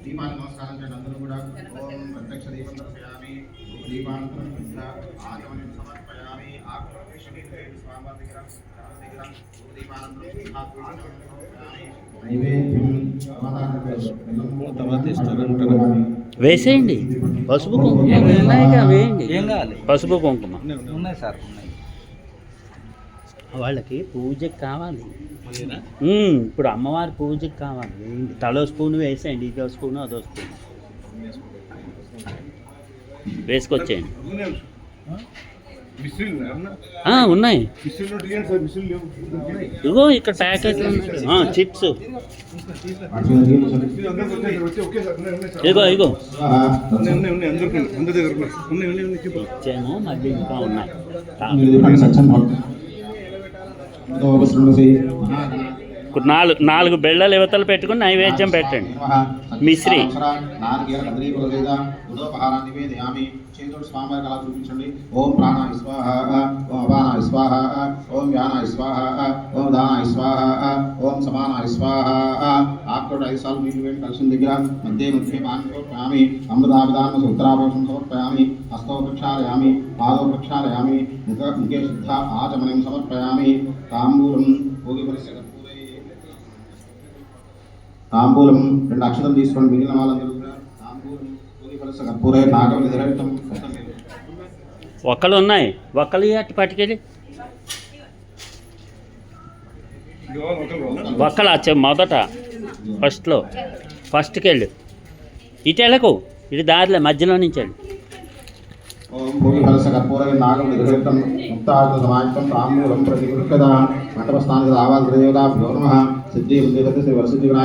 దీపాన్ని నమస్కారం చేయండి అందరూ కూడా. ఓం ప్రత్యక్ష దీపం దర్శయామి దీపానంతరం ఆచమనం సమర్పయామి ఆకృష్ణి స్వామి దగ్గర వేసేయండి పసుపు కుంకుమ వేయండి. ఏం కావాలి? పసుపు కుంకుమ ఉన్నాయి సార్, వాళ్ళకి పూజకి కావాలి. ఇప్పుడు అమ్మవారి పూజకి కావాలి. తలో స్పూన్ వేసేయండి, ఇదో స్పూన్ అదో స్పూన్ వేసుకొచ్చేయండి. ఉన్నాయి ఇగో ఇక్కడ ప్యాకెట్లు చిప్స్ ఇగో ఇగో ఇచ్చాము, మళ్ళీ ఇంకా ఉన్నాయి. ఇప్పుడు నాలుగు బెళ్ళలు యువతలు పెట్టుకుని నైవేద్యం పెట్టండి. మిశ్రీ స్వామివారికి అలా చూపించండి. ఓం ప్రాణాయ స్వాహ, ఓం అపానాయ స్వాహ, ఓం వ్యానాయ స్వాహ, ఓం దానాయ స్వాహ, ఓం సమానాయ స్వాహ. ఆకుడు 5 సార్లు నీళ్ళు వేడి కలిసిన దగ్గర మధ్య పాన్ సమర్పయామి. అమృతాభిధాన సూత్రాభోషం సమర్పయామి. హస్తో ప్రక్షాళయామి, పాదో ప్రక్షాళయామి, ముఖే శుద్ధ ఆచమనం సమర్పయామి. తాంబూలం తాంబూలం 2 అక్షరం తీసుకోండి. మిగిలిన వాళ్ళందరూ కూడా తాంబూలం కర్పూరే నాగవల్లి దిరవితం. ఒక్కలు ఉన్నాయి, ఒక్కలు అటు పట్టుకెళ్ళి ఒక్కలు మొదట ఫస్ట్కి వెళ్ళు. ఇటు వెళ్ళకు, ఇటు దారిలో మధ్యలో నుంచి వెళ్ళి. ఓం భూమిఫలస కర్పూరే నాగవల్లి దిరవితం ముక్తార్థ సమాయుక్తం తాంబూలం ప్రతిగృహ్యత మండపస్థానిక ఆవాస దేవతాభ్యో నమః. సిద్ధి శ్రీ వరసిద్ధి